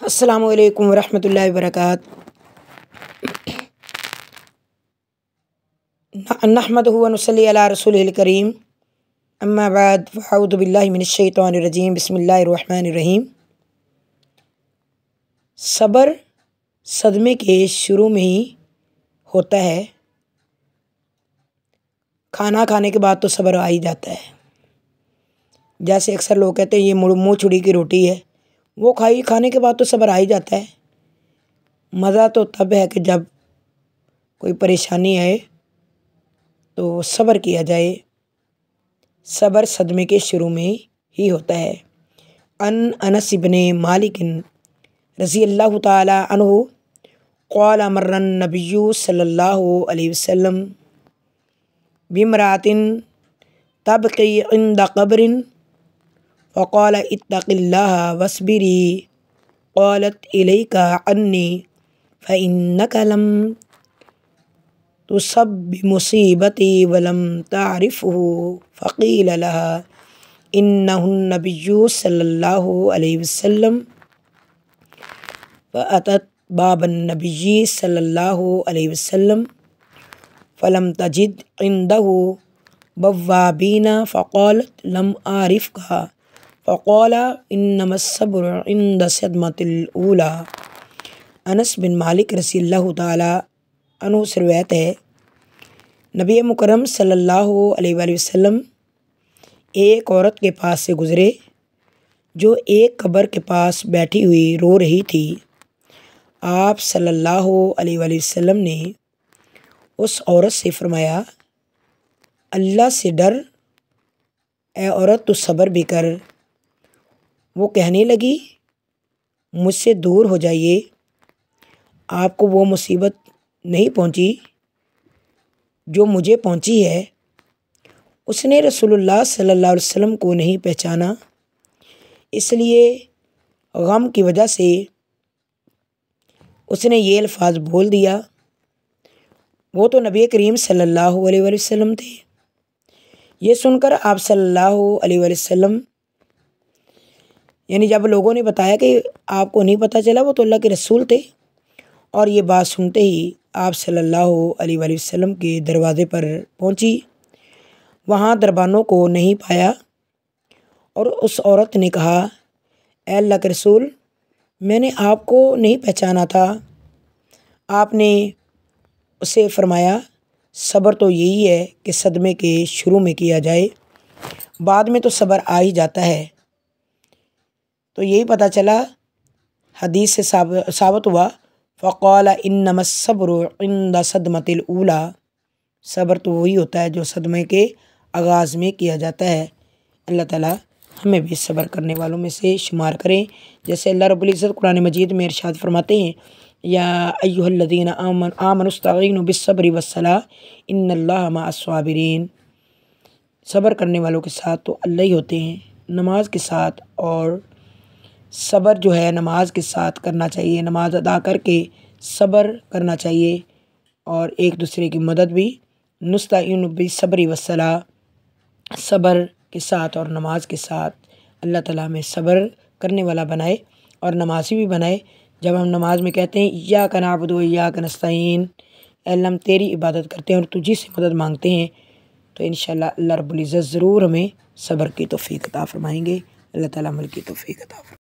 السلام علیکم ورحمۃ اللہ وبرکاتہ۔ نحمدہ و نصلی علی رسولہ الکریم، اما بعد فاعوذ باللہ من الشیطان الرجیم، بسم اللہ الرحمن الرحیم۔ صبر صدمے کے شروع میں ہی ہوتا ہے۔ کھانا کھانے کے بعد تو صبر آ ہی جاتا ہے۔ جیسے اکثر لوگ کہتے ہیں یہ منہ چھڑی کی روٹی ہے، وہ کھانے کے بعد تو صبر آ ہی جاتا ہے۔ مزہ تو تب ہے کہ جب کوئی پریشانی آئے تو صبر کیا جائے۔ صبر صدمے کے شروع میں ہی ہوتا ہے۔ انس بن مالک رضی اللہ تعالی عنہ قال مر النبی صلی اللہ علیہ وسلم بامرأۃ تبکی عند قبر فقال اتق اللہ واصبری قالت الیک عنی فإنک لم تصب بمصیبتی ولم تعرفه فقیل لها انہ النبی صلی اللہ علیہ وسلم فأتت باب النبی صلی اللہ علیہ وسلم فلم تجد عنده بوابین فقالت لم أعرفك فقال انما الصبر عند الصدمة الأولى۔ انس بن مالک رضی اللہ تعالی عنہ سے روایت ہے، نبی مکرم صلی اللہ علیہ وآلہ وسلم ایک عورت کے پاس سے گزرے جو ایک قبر کے پاس بیٹھی ہوئی رو رہی تھی۔ آپ صلی اللہ علیہ وآلہ وسلم نے اس عورت سے فرمایا، اللہ سے ڈر، اے عورت تو صبر بھی کر۔ وہ کہنے لگی، مجھ سے دور ہو جائیے، آپ کو وہ مصیبت نہیں پہنچی جو مجھے پہنچی ہے۔ اس نے رسول اللہ صلی اللہ علیہ وسلم کو نہیں پہچانا، اس لیے غم کی وجہ سے اس نے یہ الفاظ بول دیا۔ وہ تو نبی کریم صلی اللہ علیہ وآلہ وسلم تھے۔ یہ سن کر آپ صلی اللہ علیہ وآلہ وسلم، یعنی جب لوگوں نے بتایا کہ آپ کو نہیں پتہ چلا وہ تو اللہ کے رسول تھے، اور یہ بات سنتے ہی آپ صلی اللہ علیہ وآلہ وسلم کے دروازے پر پہنچی۔ وہاں دربانوں کو نہیں پایا اور اس عورت نے کہا، اے اللہ کے رسول، میں نے آپ کو نہیں پہچانا تھا۔ آپ نے اسے فرمایا، صبر تو یہی ہے کہ صدمے کے شروع میں کیا جائے، بعد میں تو صبر آ ہی جاتا ہے۔ تو یہی پتہ چلا، حدیث سے ثابت ہوا، فقال انما الصبر عند صدمۃ الاولی، صبر تو وہی ہوتا ہے جو صدمے کے آغاز میں کیا جاتا ہے۔ اللہ تعالیٰ ہمیں بھی صبر کرنے والوں میں سے شمار کریں۔ جیسے اللہ رب العزت قرآن مجید میں ارشاد فرماتے ہیں، یا ایھا الذین آمنوا استعینوا بالصبر والصلاۃ ان اللہ مع الصابرین۔ صبر کرنے والوں کے ساتھ تو اللہ ہی ہوتے ہیں، نماز کے ساتھ، اور صبر جو ہے نماز کے ساتھ کرنا چاہیے، نماز ادا کر کے صبر کرنا چاہیے، اور ایک دوسرے کی مدد بھی، نستعین بالصبر والصلاۃ، صبر کے ساتھ اور نماز کے ساتھ۔ اللہ تعالیٰ ہمیں صبر کرنے والا بنائے اور نمازی بھی بنائے۔ جب ہم نماز میں کہتے ہیں ایاک نعبد و ایاک نستعین، اے اللہ ہم تیری عبادت کرتے ہیں اور تجھی سے مدد مانگتے ہیں، تو انشاءاللہ اللہ رب العزت ضرور ہمیں صبر کی توفیق عطا فرمائیں گے۔ اللہ تعالیٰ عمل کی توفیق عطا فرمائے۔